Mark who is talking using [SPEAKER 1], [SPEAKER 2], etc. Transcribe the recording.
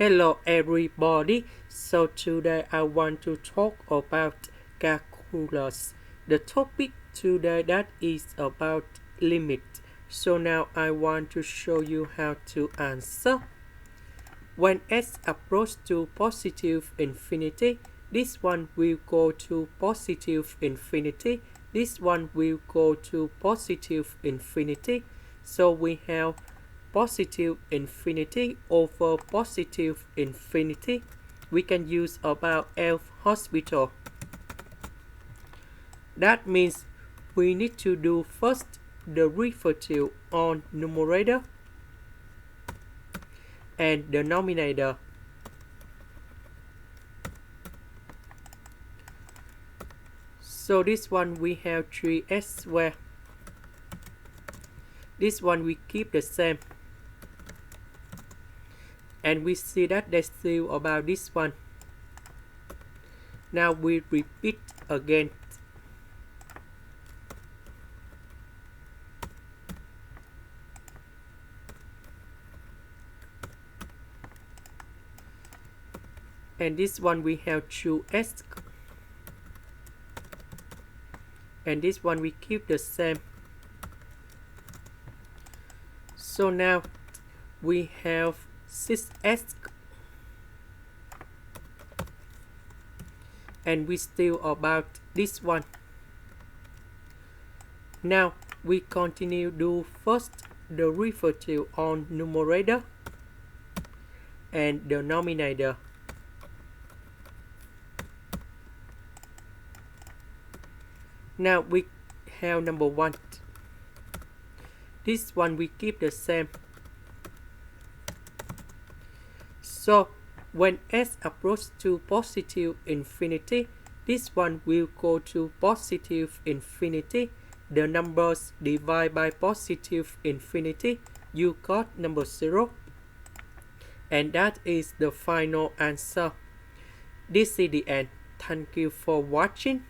[SPEAKER 1] Hello everybody, so today I want to talk about calculus. The topic today that is about limit. So now I want to show you how to answer. When s approaches to positive infinity, this one will go to positive infinity, this one will go to positive infinity. So we have positive infinity over positive infinity. We can use about L'Hospital. That means we need to do first the derivative on numerator and denominator. So this one we have 3s squared. This one we keep the same. And we see that there's still about this one. Now we repeat again. And this one we have 2s. And this one we keep the same. So now we have 6s. And we still about this one. Now we continue do first the derivative on numerator and denominator. Now we have number 1. This one we keep the same. So when s approaches to positive infinity, this one will go to positive infinity. The numbers divide by positive infinity. You got number 0. And that is the final answer. This is the end. Thank you for watching.